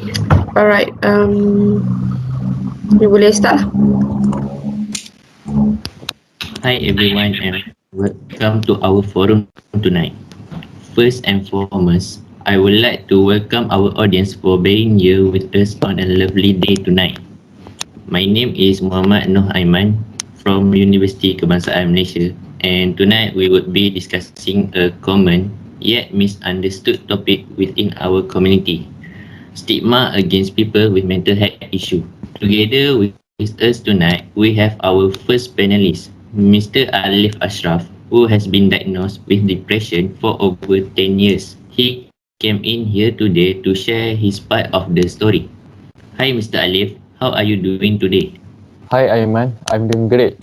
Alright, you boleh start lah. Hi everyone and welcome to our forum tonight. First and foremost, I would like to welcome our audience for being here with us on a lovely day tonight. My name is Muhammad Noh Aiman from University Kebangsaan Malaysia, and tonight we would be discussing a common yet misunderstood topic within our community: stigma against people with mental health issue. Together with us tonight, we have our first panelist, Mr. Alif Ashraf, who has been diagnosed with depression for over 10 years. He came in here today to share his part of the story. Hi, Mr. Alif. How are you doing today? Hi Aiman, I'm doing great.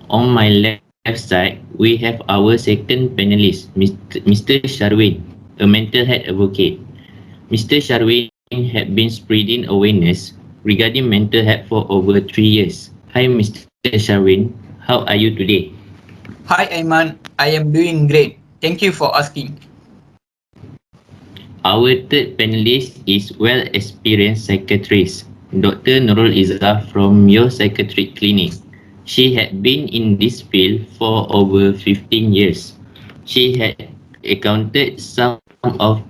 On my left side, we have our second panelist, Mr. Sharwin, a mental health advocate. Mr. Sharwin had been spreading awareness regarding mental health for over 3 years. Hi, Mr. Sharwin. How are you today? Hi Aiman, I am doing great. Thank you for asking. Our third panelist is well-experienced psychiatrist, Dr. Nurul Izzah from your psychiatric clinic. She had been in this field for over 15 years. She had encountered some of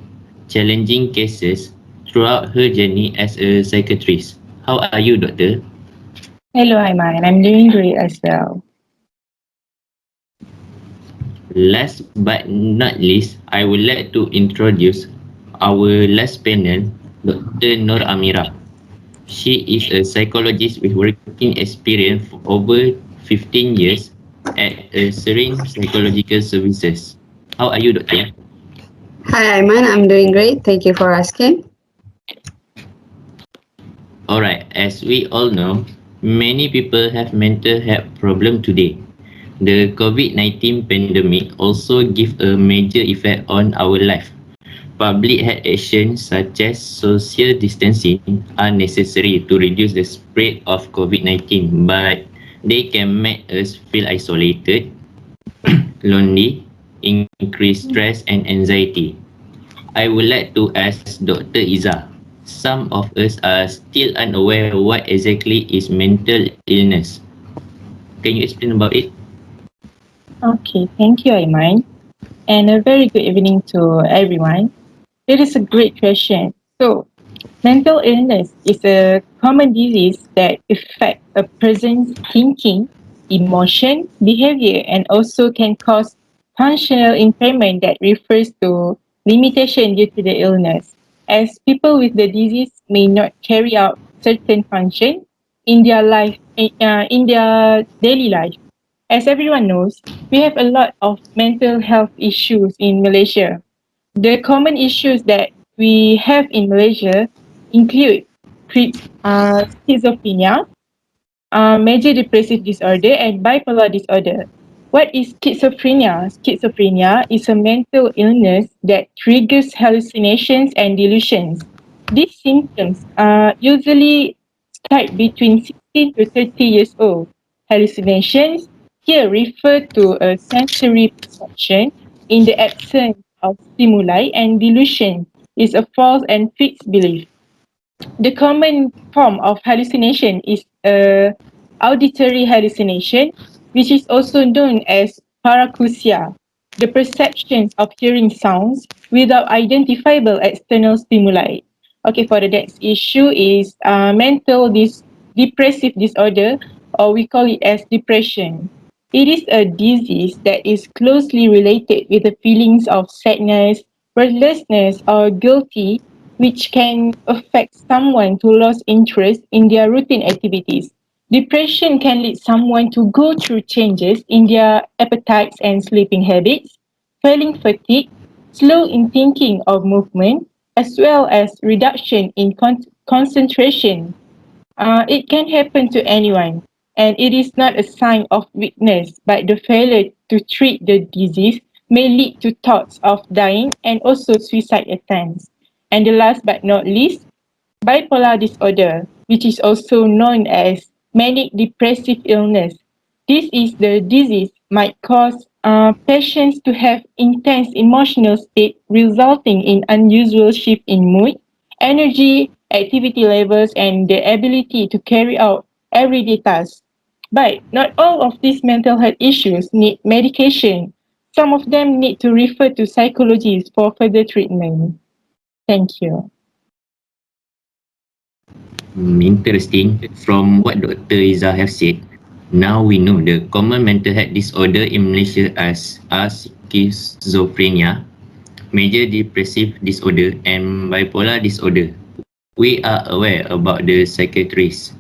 challenging cases throughout her journey as a psychiatrist. How are you, doctor? Hello, Aiman. I'm doing great as well. Last but not least, I would like to introduce our last panel, Dr. Nur Amira. She is a psychologist with working experience for over 15 years at a Serene Psychological Services. How are you, doctor? Hi, Aiman. I'm doing great. Thank you for asking. Alright, as we all know, many people have mental health problem today. The COVID-19 pandemic also give a major effect on our life. Public health actions such as social distancing are necessary to reduce the spread of COVID-19, but they can make us feel isolated, lonely, increase stress and anxiety. I would like to ask Dr. Iza. Some of us are still unaware what exactly is mental illness. Can you explain about it? Okay, thank you, Aiman. And a very good evening to everyone. It is a great question. So, mental illness is a common disease that affects a person's thinking, emotion, behavior, and also can cause functional impairment that refers to limitation due to the illness. As people with the disease may not carry out certain function in their life, in their daily life. As everyone knows, we have a lot of mental health issues in Malaysia. The common issues that we have in Malaysia include schizophrenia, major depressive disorder, and bipolar disorder. What is schizophrenia? Schizophrenia is a mental illness that triggers hallucinations and delusions. These symptoms usually start between 16 to 30 years old. Hallucinations here refer to a sensory perception in the absence of stimuli, and delusion is a false and fixed belief. The common form of hallucination is auditory hallucination, which is also known as paracusia, the perceptions of hearing sounds without identifiable external stimuli. Okay, for the next issue is depressive disorder, or we call it as depression. It is a disease that is closely related with the feelings of sadness, restlessness, or guilty, which can affect someone to lose interest in their routine activities. Depression can lead someone to go through changes in their appetites and sleeping habits, feeling fatigue, slow in thinking or movement, as well as reduction in concentration. It can happen to anyone, and it is not a sign of weakness, but the failure to treat the disease may lead to thoughts of dying and also suicide attempts. And the last but not least, bipolar disorder, which is also known as manic depressive illness. This is the disease might cause patients to have intense emotional state resulting in unusual shift in mood, energy, activity levels, and the ability to carry out everyday tasks. But not all of these mental health issues need medication. Some of them need to refer to psychologists for further treatment. Thank you. Interesting. From what Dr. Iza have said, now we know the common mental health disorder in Malaysia as are schizophrenia, major depressive disorder, and bipolar disorder. We are aware about the psychiatrists.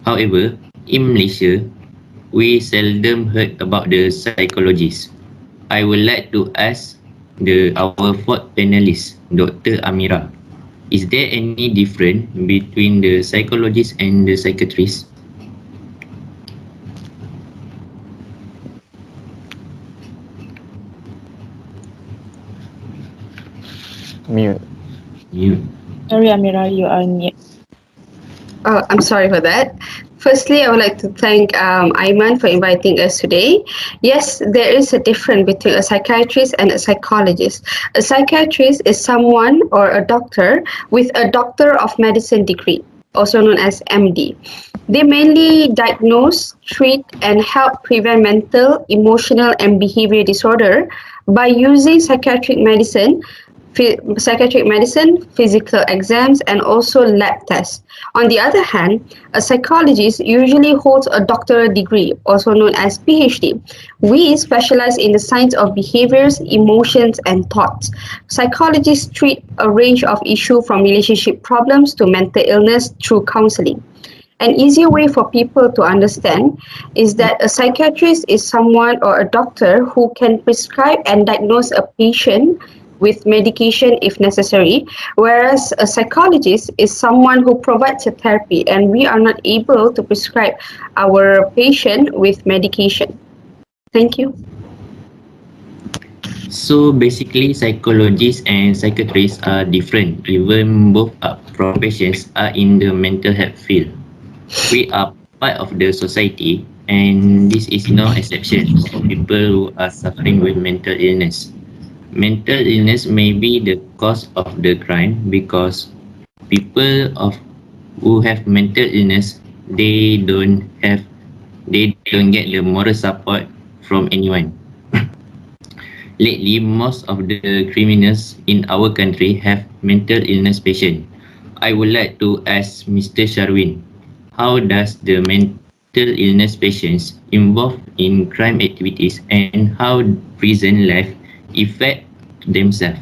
However, in Malaysia, we seldom heard about the psychologists. I would like to ask our fourth panelist, Dr. Amira. Is there any difference between the psychologist and the psychiatrist? Mute. You. Sorry, Amira, you are mute. Oh, I'm sorry for that. Firstly, I would like to thank Aiman for inviting us today. Yes, there is a difference between a psychiatrist and a psychologist. A psychiatrist is someone or a doctor with a Doctor of Medicine degree, also known as MD. They mainly diagnose, treat, and help prevent mental, emotional, and behavior disorder by using psychiatric medicine, physical exams, and also lab tests. On the other hand, a psychologist usually holds a doctoral degree, also known as PhD. We specialize in the science of behaviors, emotions, and thoughts. Psychologists treat a range of issues from relationship problems to mental illness through counseling. An easier way for people to understand is that a psychiatrist is someone or a doctor who can prescribe and diagnose a patient with medication if necessary, whereas a psychologist is someone who provides a therapy and we are not able to prescribe our patient with medication. Thank you. So basically, psychologists and psychiatrists are different, even both professions are in the mental health field. We are part of the society, and this is no exception for people who are suffering with mental illness. Mental illness may be the cause of the crime because people who have mental illness they don't get the moral support from anyone. Lately, most of the criminals in our country have mental illness patient. I would like to ask Mr. Sharwin, how does the mental illness patients involved in crime activities and how prison life affect themselves?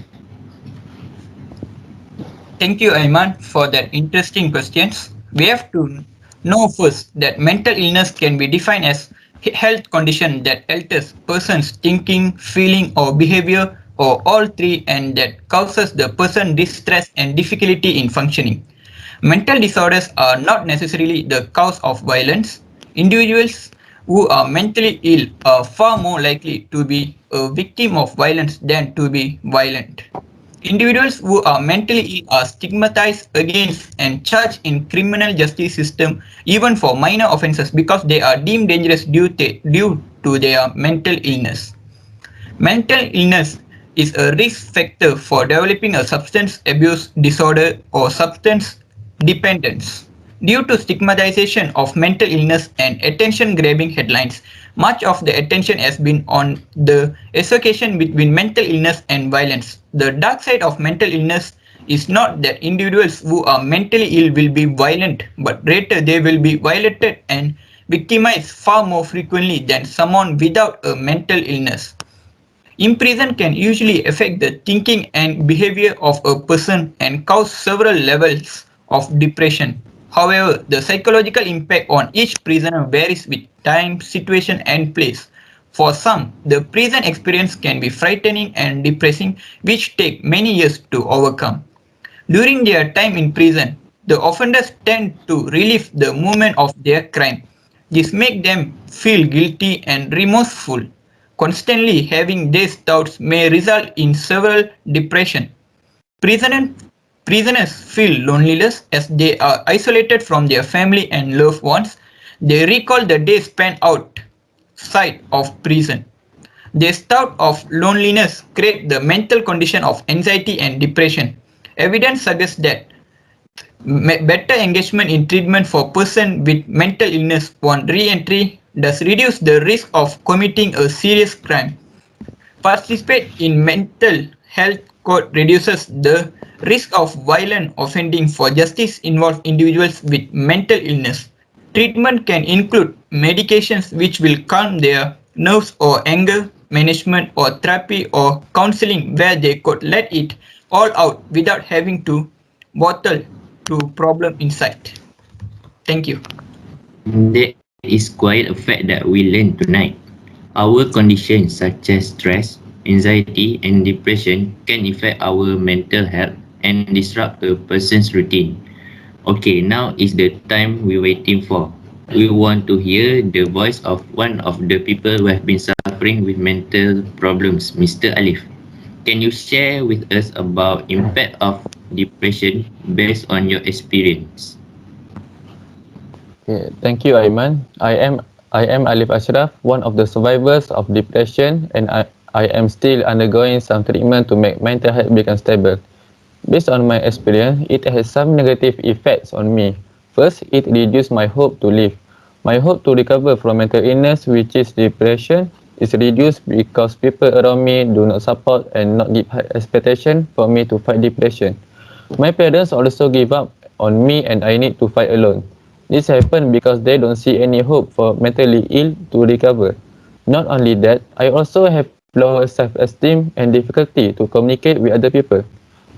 Thank you, Ayman, for that interesting questions. We have to know first that mental illness can be defined as health condition that alters person's thinking, feeling, or behavior, or all three, and that causes the person distress and difficulty in functioning. Mental disorders are not necessarily the cause of violence. Individuals who are mentally ill are far more likely to be a victim of violence than to be violent. Individuals who are mentally ill are stigmatized against and charged in criminal justice system even for minor offences because they are deemed dangerous due to their mental illness. Mental illness is a risk factor for developing a substance abuse disorder or substance dependence. Due to stigmatization of mental illness and attention grabbing headlines, much of the attention has been on the association between mental illness and violence. The dark side of mental illness is not that individuals who are mentally ill will be violent, but rather they will be violated and victimized far more frequently than someone without a mental illness. Imprisonment can usually affect the thinking and behavior of a person and cause several levels of depression. However, the psychological impact on each prisoner varies with time, situation, and place. For some, the prison experience can be frightening and depressing, which take many years to overcome. During their time in prison, the offenders tend to relive the moment of their crime. This makes them feel guilty and remorseful. Constantly having these thoughts may result in several depression. Prisoner, Prisoners feel loneliness as they are isolated from their family and loved ones. They recall the days spent outside of prison. This thought of loneliness creates the mental condition of anxiety and depression. Evidence suggests that Better engagement in treatment for person with mental illness upon re-entry does reduce the risk of committing a serious crime. Participate in mental health code reduces the risk of violent offending for justice involved individuals with mental illness. Treatment can include medications which will calm their nerves or anger management or therapy or counseling where they could let it all out without having to bottle to problem inside. Thank you. That is quite a fact that we learned tonight. Our conditions such as stress, anxiety, and depression can affect our mental health and disrupt a person's routine. Okay, now is the time we're waiting for. We want to hear the voice of one of the people who have been suffering with mental problems, Mr. Alif. Can you share with us about impact of depression based on your experience? Okay, thank you, Aiman. I am Alif Ashraf, one of the survivors of depression, and I am still undergoing some treatment to make mental health become stable. Based on my experience, it has some negative effects on me. First, it reduced my hope to live. My hope to recover from mental illness, which is depression, is reduced because people around me do not support and not give high expectation for me to fight depression. My parents also give up on me and I need to fight alone. This happened because they don't see any hope for mentally ill to recover. Not only that, I also have lower self-esteem and difficulty to communicate with other people.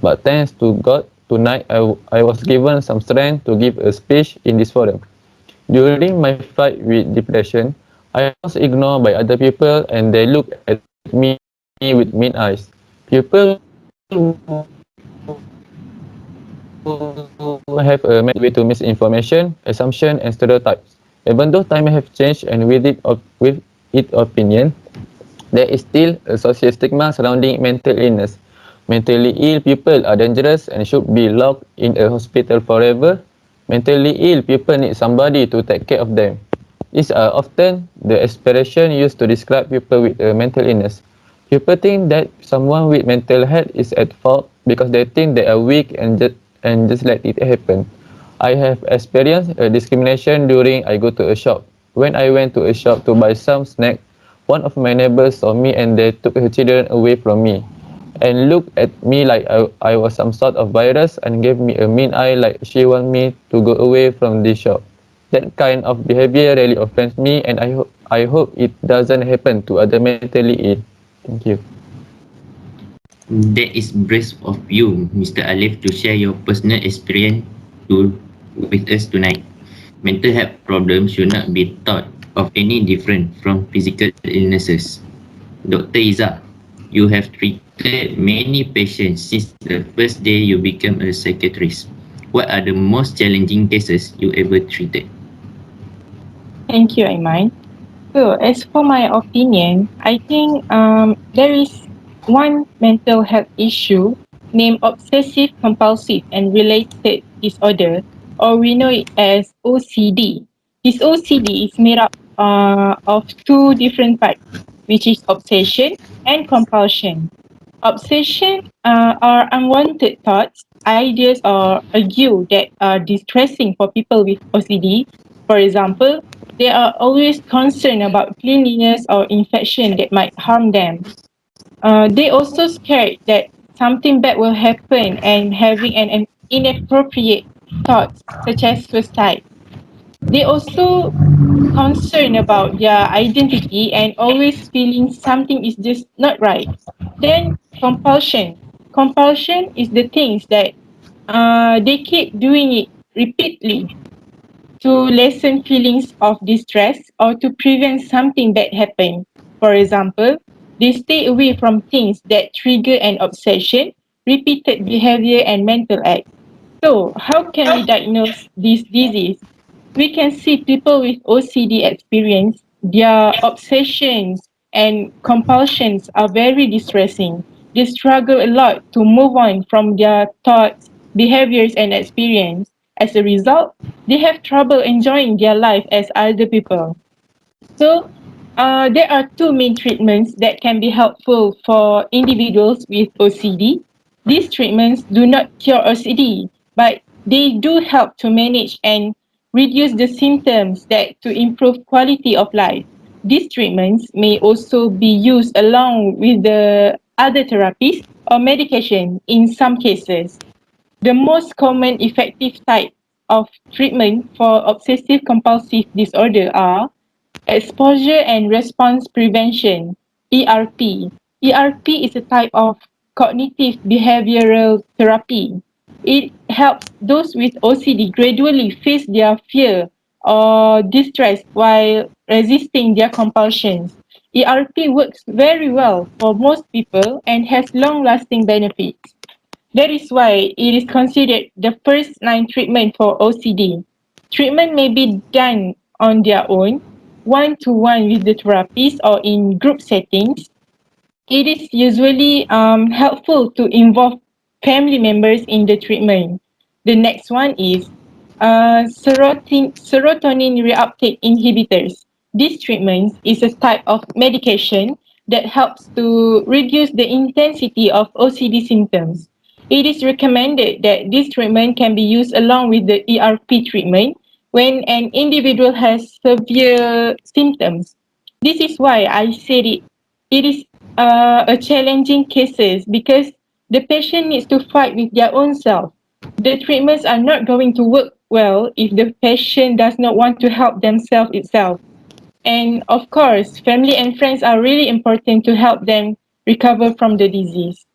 But thanks to God, tonight I was given some strength to give a speech in this forum. During my fight with depression, I was ignored by other people and they looked at me with mean eyes. People who have a mental illness may easily lead way to misinformation, assumption, and stereotypes. Even though time have changed and with its opinion, there is still a social stigma surrounding mental illness. Mentally ill people are dangerous and should be locked in a hospital forever. Mentally ill people need somebody to take care of them. These are often the expression used to describe people with a mental illness. People think that someone with mental health is at fault because they think they are weak and just let it happen. I have experienced a discrimination during I go to a shop. When I went to a shop to buy some snack, one of my neighbors saw me and they took her children away from me and looked at me like I was some sort of virus and gave me a mean eye like she want me to go away from this shop. That kind of behavior really offends me and I hope it doesn't happen to other mentally ill. Thank you. That is brave of you, Mr. Alif, to share your personal experience to, with us tonight. Mental health problems should not be thought of any different from physical illnesses. Dr. Iza, you have treated many patients since the first day you became a psychiatrist. What are the most challenging cases you ever treated? Thank you, Aiman. So, as for my opinion, I think there is one mental health issue named obsessive compulsive and related disorder, or we know it as OCD. This OCD is made up of two different parts, which is obsession and compulsion. Obsession are unwanted thoughts, ideas, or argue that are distressing for people with OCD. For example, they are always concerned about cleanliness or infection that might harm them. They also scared that something bad will happen and having an inappropriate thoughts such as suicide. They also concerned about their identity and always feeling something is just not right. Then compulsion. Compulsion is the things that they keep doing it repeatedly to lessen feelings of distress or to prevent something bad happen. For example, they stay away from things that trigger an obsession, repeated behavior, and mental act. So, how can we diagnose this disease? We can see people with OCD experience their obsessions and compulsions are very distressing. They struggle a lot to move on from their thoughts, behaviors, and experience. As a result, they have trouble enjoying their life as other people. So, there are two main treatments that can be helpful for individuals with OCD. These treatments do not cure OCD, but They do help to manage and reduce the symptoms that to improve quality of life. These treatments may also be used along with the other therapies or medication in some cases. The most common effective type of treatment for obsessive compulsive disorder are exposure and response prevention, ERP. ERP is a type of cognitive behavioral therapy. It helps those with OCD gradually face their fear or distress while resisting their compulsions. ERP works very well for most people and has long lasting benefits. That is why it is considered the first line treatment for OCD. Treatment may be done on their own, one to one with the therapist, or in group settings. It is usually helpful to involve family members in the treatment. The next one is serotonin reuptake inhibitors. This treatment is a type of medication that helps to reduce the intensity of OCD symptoms. It is recommended that this treatment can be used along with the ERP treatment when an individual has severe symptoms. This is why I said it is a challenging cases because the patient needs to fight with their own self. The treatments are not going to work well if the patient does not want to help themselves itself. And of course, family and friends are really important to help them recover from the disease.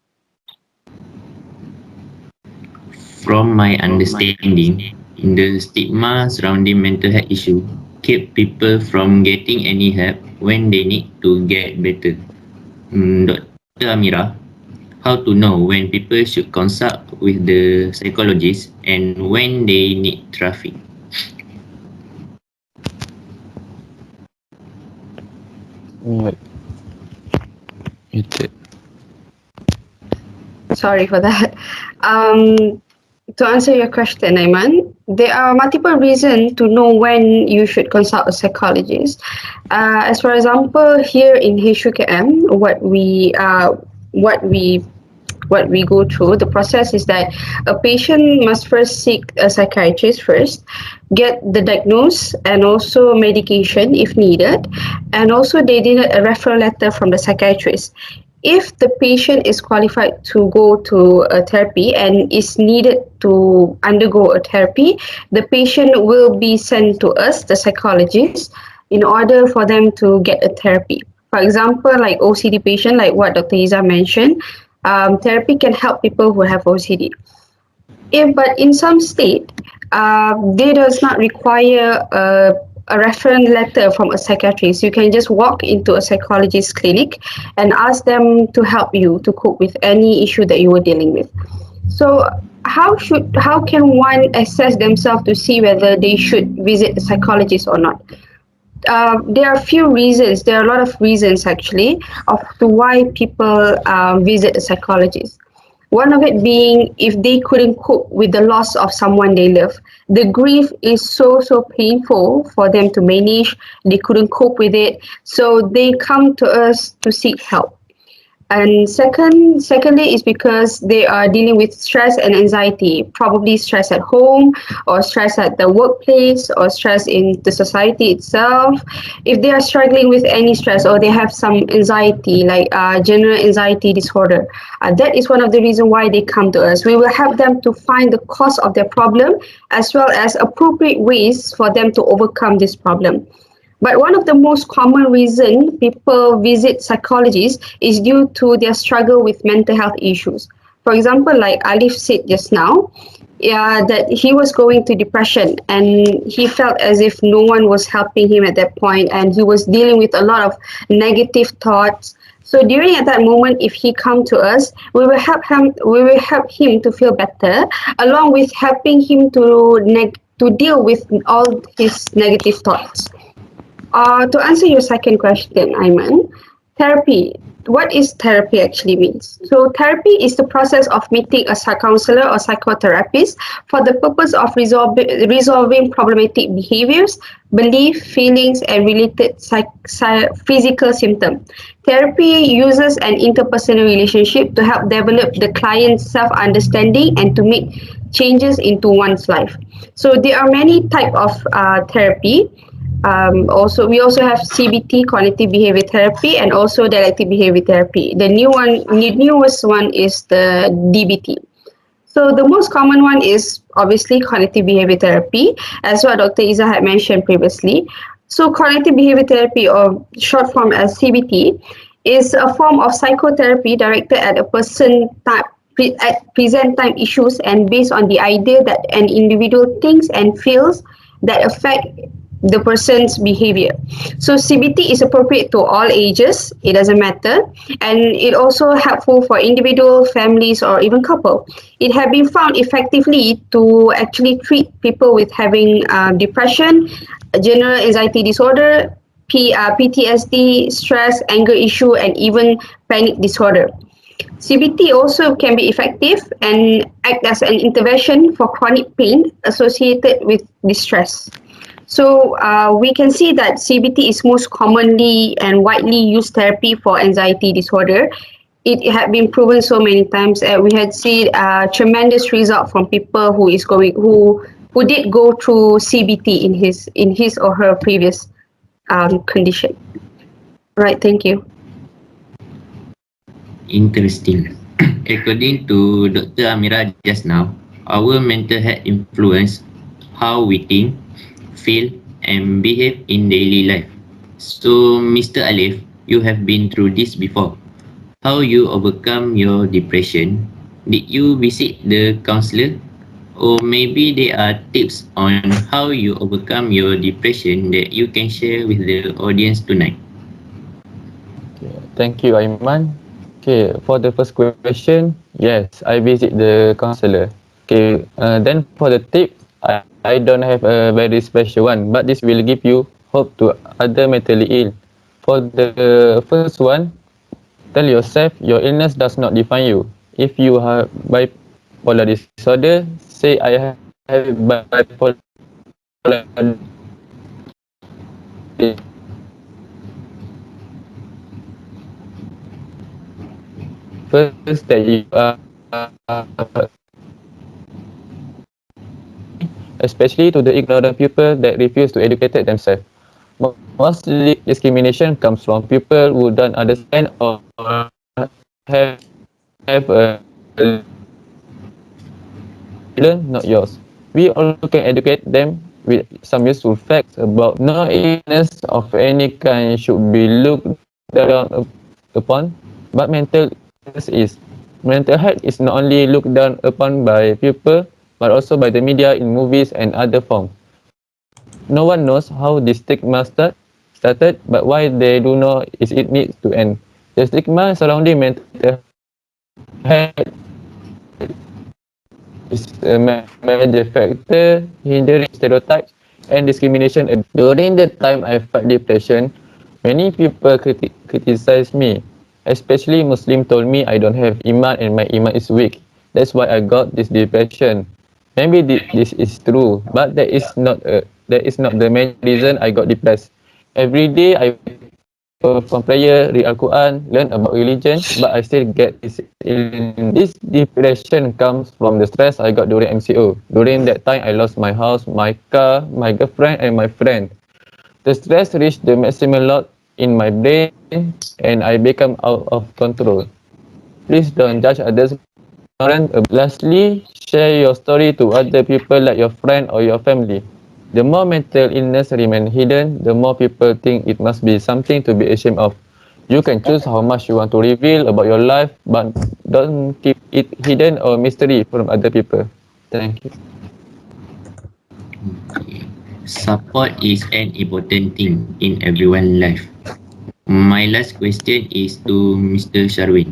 From my understanding, in the stigma surrounding mental health issue keep people from getting any help when they need to get better. Dr. Amira, how to know when people should consult with the psychologist and when they need therapy? Right. Muted. Sorry for that. Um, to answer your question, Aiman, there are multiple reasons to know when you should consult a psychologist. As for example, here in HUKM, what we what we go through, the process is that a patient must first seek a psychiatrist first, get the diagnosis and also medication if needed, and also they need a referral letter from the psychiatrist. If the patient is qualified to go to a therapy and is needed to undergo a therapy, the patient will be sent to us, the psychologist, in order for them to get a therapy. For example, like OCD patient, like what Dr. Iza mentioned, therapy can help people who have OCD. If but in some state, they does not require a reference letter from a psychiatrist. You can just walk into a psychologist clinic and ask them to help you to cope with any issue that you were dealing with. So how can one assess themselves to see whether they should visit a psychologist or not? There are a few reasons. There are a lot of reasons actually of to why people visit a psychologist. One of it being if they couldn't cope with the loss of someone they love. The grief is so painful for them to manage. They couldn't cope with it, so they come to us to seek help. And secondly is because they are dealing with stress and anxiety, probably stress at home or stress at the workplace or stress in the society itself. If they are struggling with any stress or they have some anxiety, like general anxiety disorder, that is one of the reasons why they come to us. We will help them to find the cause of their problem as well as appropriate ways for them to overcome this problem. But one of the most common reason people visit psychologists is due to their struggle with mental health issues. For example, like Alif said just now, yeah, that he was going to depression and he felt as if no one was helping him at that point and he was dealing with a lot of negative thoughts. So during at that moment, if he come to us, we will help him to feel better, along with helping him to deal with all his negative thoughts. To answer your second question, Ayman, therapy. What is therapy actually means? So therapy is the process of meeting a counselor or psychotherapist for the purpose of resolving problematic behaviors, belief, feelings, and related physical symptoms. Therapy uses an interpersonal relationship to help develop the client's self-understanding and to make changes into one's life. So there are many type of therapy. We also have CBT, cognitive behavior therapy, and also dialectic behavior therapy. The newest one is the DBT. So the most common one is obviously cognitive behavior therapy, as what Dr. Iza had mentioned previously. So cognitive behavior therapy, or short form as CBT, is a form of psychotherapy directed at a person at present time issues and based on the idea that an individual thinks and feels that affect the person's behavior. So CBT is appropriate to all ages, it doesn't matter, and it also helpful for individual, families, or even couple. It has been found effectively to actually treat people with having depression, general anxiety disorder, PTSD, stress, anger issue, and even panic disorder. CBT also can be effective and act as an intervention for chronic pain associated with distress. So we can see that CBT is most commonly and widely used therapy for anxiety disorder. It had been proven so many times. We had seen tremendous result from people who did go through CBT in his or her previous condition. Right. Thank you. Interesting. According to Dr. Amira just now, our mental health influence how we think, feel, and behave in daily life. So, Mr. Alif, you have been through this before. How you overcome your depression? Did you visit the counselor? Or maybe there are tips on how you overcome your depression that you can share with the audience tonight. Okay, thank you, Aiman. Okay, for the first question, yes, I visit the counselor. Okay, then for the tip, I don't have a very special one, but this will give you hope to other mentally ill. For the first one, tell yourself your illness does not define you. If you have bipolar disorder, say I have bipolar first that you are especially to the ignorant people that refuse to educate themselves. Mostly discrimination comes from people who don't understand or have a learn, not yours. We also can educate them with some useful facts about no illness of any kind should be looked down upon, but mental illness is. Mental health is not only looked down upon by people, but also by the media in movies and other forms. No one knows how this stigma started, but why they do know is it needs to end. The stigma surrounding mental health is a major factor hindering stereotypes and discrimination. During the time I felt depression, many people criticized me, especially Muslim told me I don't have iman and my iman is weak. That's why I got this depression. Maybe this is true, but that is not the main reason I got depressed. Every day I perform prayer, read Al-Quran, learn about religion, but I still get this illness. This depression comes from the stress I got during MCO. During that time, I lost my house, my car, my girlfriend, and my friend. The stress reached the maximum lot in my brain, and I become out of control. Please don't judge others. Lastly, share your story to other people like your friend or your family. The more mental illness remain hidden, the more people think it must be something to be ashamed of. You can choose how much you want to reveal about your life, but don't keep it hidden or mystery from other people. Thank you. Okay. Support is an important thing in everyone's life. My last question is to Mr. Sharwin.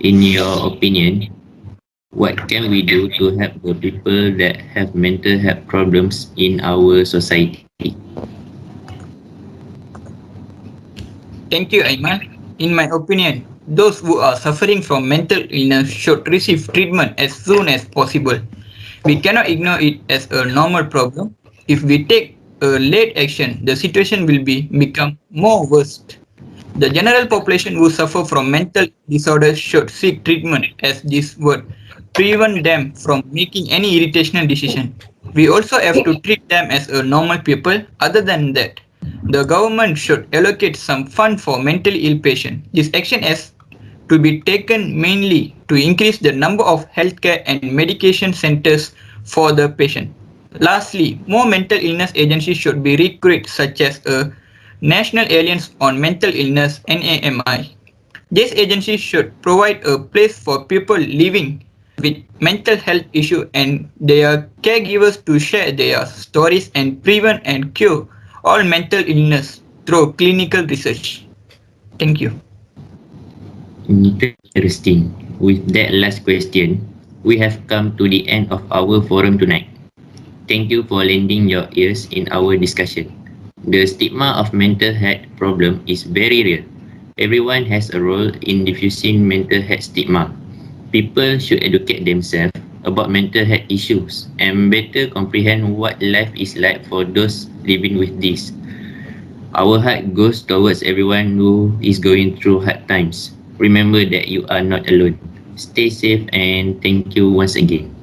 In your opinion, what can we do to help the people that have mental health problems in our society? Thank you, Aiman. In my opinion, those who are suffering from mental illness should receive treatment as soon as possible. We cannot ignore it as a normal problem. If we take a late action, the situation will become more worse. The general population who suffer from mental disorders should seek treatment as this word prevent them from making any irritational decision. We also have to treat them as a normal people. Other than that, the government should allocate some fund for mentally ill patients. This action has to be taken mainly to increase the number of healthcare and medication centers for the patient. Lastly, more mental illness agencies should be recruited such as a National Alliance on Mental Illness NAMI. These agencies should provide a place for people living with mental health issues and their caregivers to share their stories and prevent and cure all mental illness through clinical research. Thank you. Interesting. With that last question, we have come to the end of our forum tonight. Thank you for lending your ears in our discussion. The stigma of mental health problem is very real. Everyone has a role in diffusing mental health stigma. People should educate themselves about mental health issues and better comprehend what life is like for those living with this. Our heart goes towards everyone who is going through hard times. Remember that you are not alone. Stay safe and thank you once again.